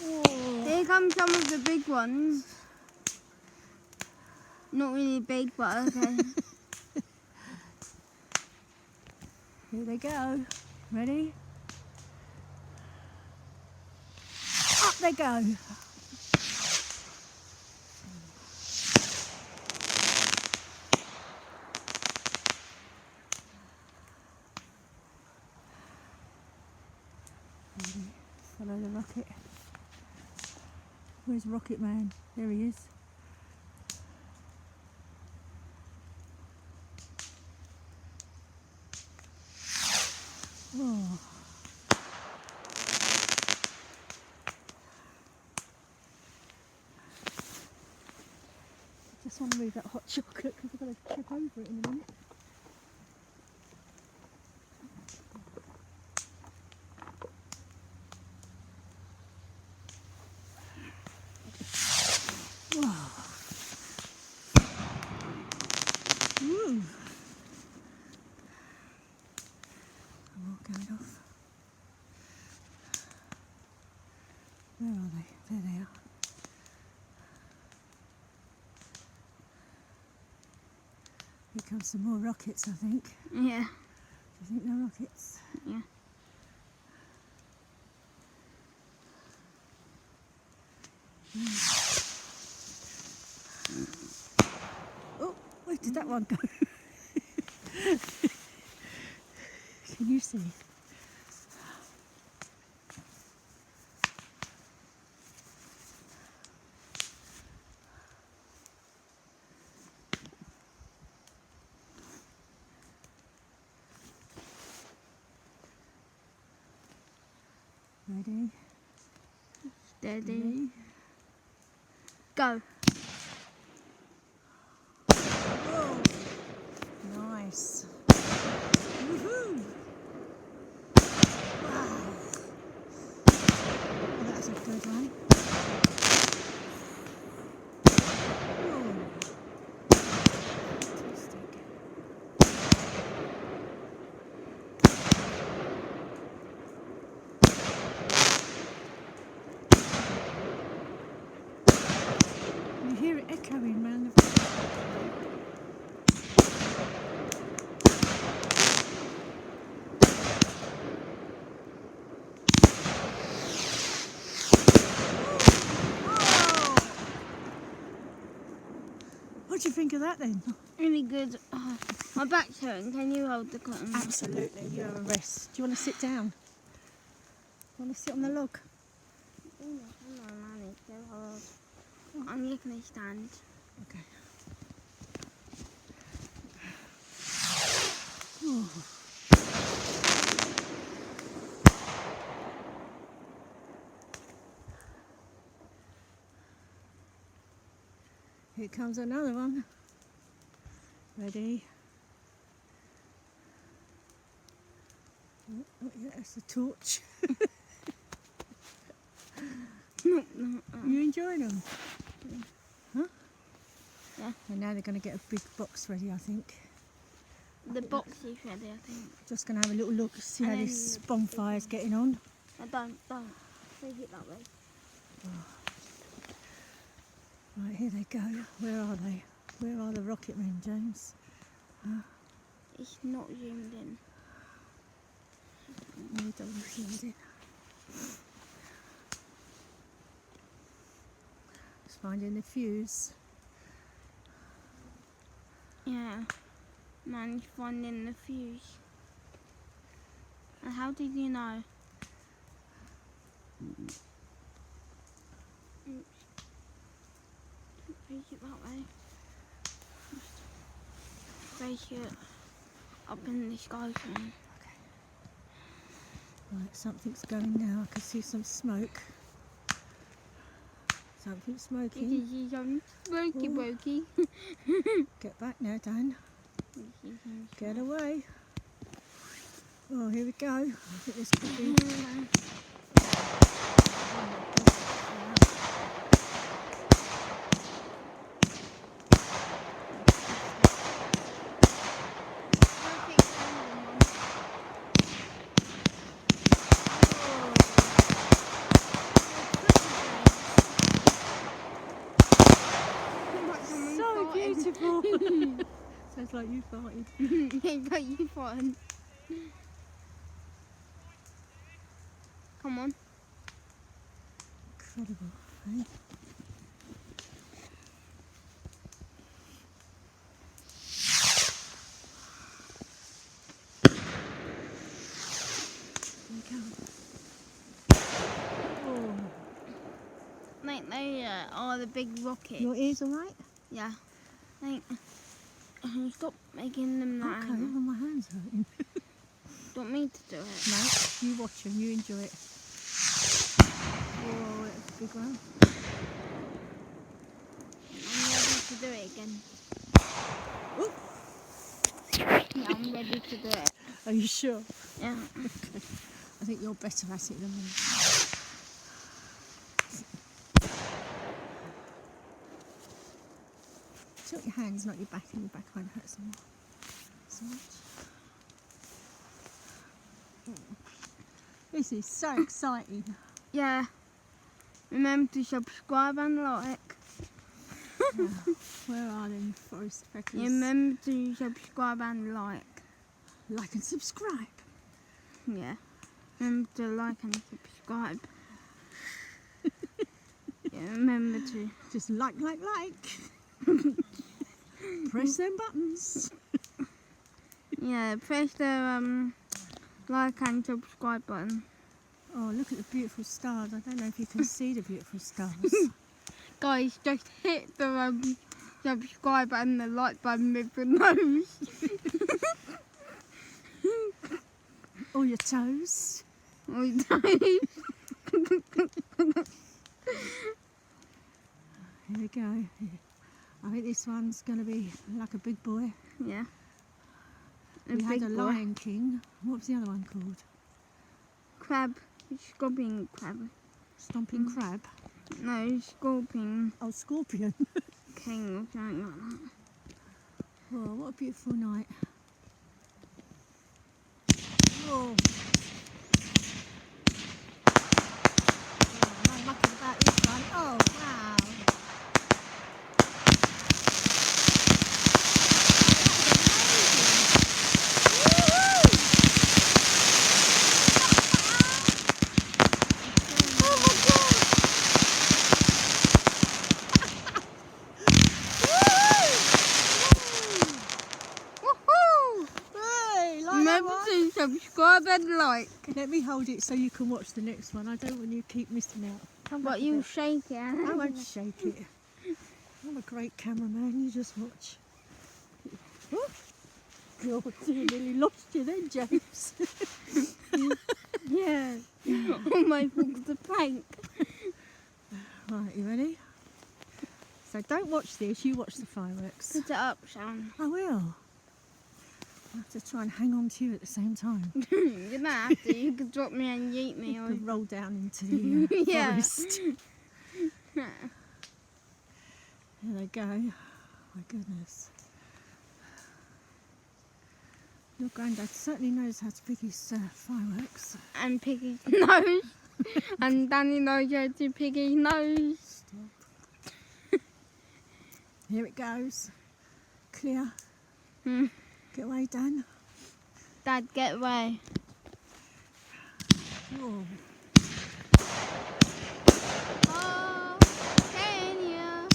Oh. Here come some of the big ones. Not really big, but okay. Here they go. Ready? Up they go. Follow the rocket. Where's Rocket Man? There he is. Oh. Just want to move that hot chocolate because I've got to trip over it in a minute. Woo. I'm all going off. Where are they? There they are. Here comes some more rockets, I think. Yeah. Do you think they're rockets? Yeah. Oh, where did that one go? Can you see? Ready? Steady. Go. Whoa! Nice. Woohoo! Wow! Oh, that's a good one. Whoa! Fantastic. You hear it echoing round the... What do you think of that then? Really good. My back's hurting. Can you hold the cotton? Absolutely. You have a rest. Do you want to sit down? You want to sit on the log? I'm looking at stand. Okay. Oh. Here comes another one. Ready? Oh, yeah, that's the torch. You enjoying them? Huh? Yeah. And now they're going to get a big box ready, I think. The box is ready, I think. Just going to have a little look, see how And then this the bonfire's getting on. No, don't. Take it that way. Right, here they go. Where are they? Where are the rocket men, James? It's not zoomed in. You don't see it. Just finding the fuse. Yeah. Man, he's finding the fuse. And how did you know? Oops. Break it that way. Break it up in the sky for me. Right, something's going now. I can see some smoke. Something's smoking. This is smoky. Get back now, Dan. Get away. Oh, here we go. I think this could be... Sounds like you farted. Yeah, but you fun. Come on. Incredible, eh? Here we go. Oh, Like they are the big rockets. your ears all right? Yeah. Like, stop making them that. Okay, well, my hand's hurting. Don't me to do it. No, you watch them, you enjoy it. Whoa, that's a big one. I'm ready to do it again. Oop. Yeah, I'm ready to do it. Are you sure? Yeah. Okay. I think you're better at it than me. Tilt your hands, not your back, and your back won't hurt so much. This is so exciting. Yeah. Remember to subscribe and like. Now, where are them forest peckers? Yeah, remember to subscribe and like. Like and subscribe. Yeah. Remember to like and subscribe. Yeah, remember to. Just like. Press them buttons. Yeah, press the like and subscribe button. Oh, look at the beautiful stars. I don't know if you can see the beautiful stars. Guys, just hit the subscribe and the like button with your nose. Or your toes. Or your toes. Here we go. I think this one's going to be like a big boy. Yeah. We had a big boy. Lion King. What was the other one called? Crab. Scorpion crab. Stomping Crab. No, scorpion Oh, Scorpion. king or something like that. Oh, what a beautiful night. Oh. No mucking about this one. Oh, wow. Remember to subscribe and like. Let me hold it so you can watch the next one. I don't want you to keep missing out. Come back But a you bit. shake it. I won't shake it. I'm a great cameraman, you just watch. Oh, God, you nearly lost you then, James. Yeah. Oh my God, the prank. Right, you ready? So don't watch this, you watch the fireworks. Put it up, Sharon. I will. I have to try and hang on to you at the same time. You don't have to. You could drop me and yeet me. You Or... could roll down into the Yeah. forest. There they go. My goodness. Your granddad certainly knows how to pick his fireworks. And pick his nose. And Danny knows how to pick his nose. Stop. Here it goes. Clear. Get away, Dan. Dad, get away. Oh. Oh, Kenya.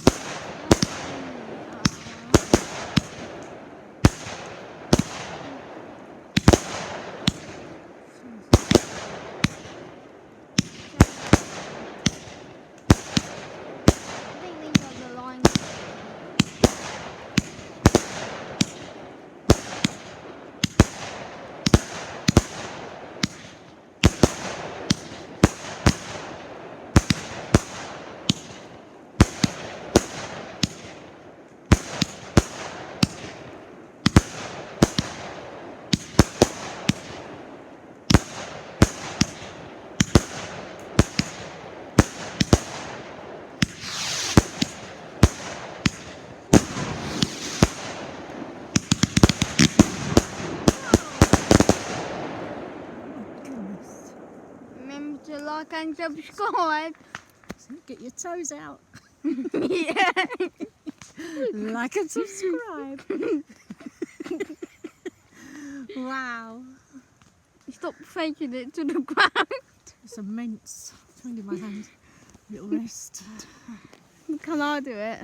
I think these are the lines. Goodness. Remember to like and subscribe. So get your toes out. Yeah. Like and subscribe. Wow. Stop faking it to the ground. It's immense. Turn in my hand. Little rest. Can I do it?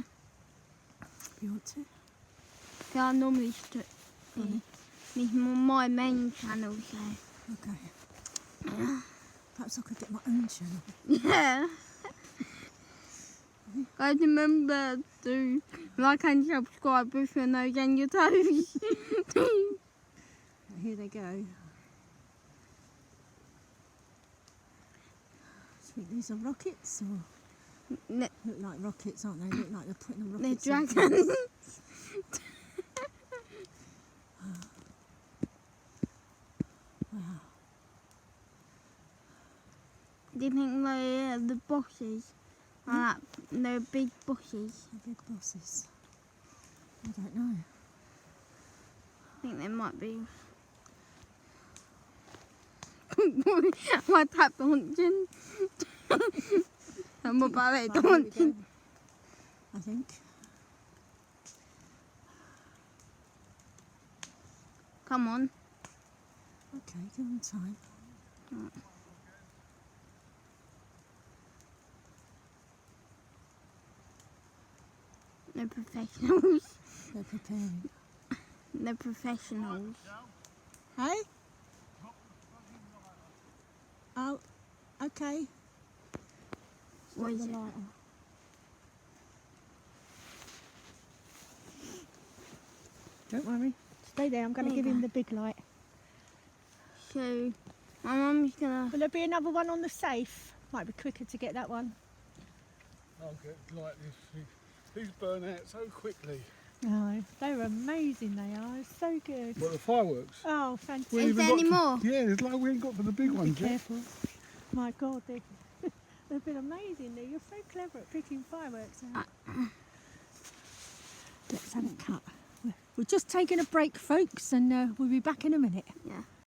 You want to? Yeah, I normally do. It's my main channel, so. Okay. Perhaps I could get my own channel. Yeah. Guys, remember to like and subscribe with your nose and your toes. Here they go. I think these are rockets, or No, look like rockets, aren't they? Look like they're putting the they're rockets in. dragons. Wow. Do you think they're the bosses? They're big bosses. The big bosses. I don't know. I think they might be. My tap dancing. I'm about it Right, here we dancing. go, I think. Come on. Okay, give them time. They're professionals. They're preparing. They're professionals. Hey? Oh, okay. What is the it? light on. Don't worry. Stay there. I'm going to There you give him go. the big light. So, my mum's gonna. Will there be another one on the safe? Might be quicker to get that one. I'll get like this. These burn out so quickly. No, they're amazing. They are. It's so good. Well, the fireworks. Oh, fantastic. We ain't Is there even any got more? to- Yeah, there's like we ain't got to the big Be ones yet. careful. My God, they've been amazing. You're so clever at picking fireworks out. Let's have a cut. We're just taking a break, folks, and we'll be back in a minute. Yeah.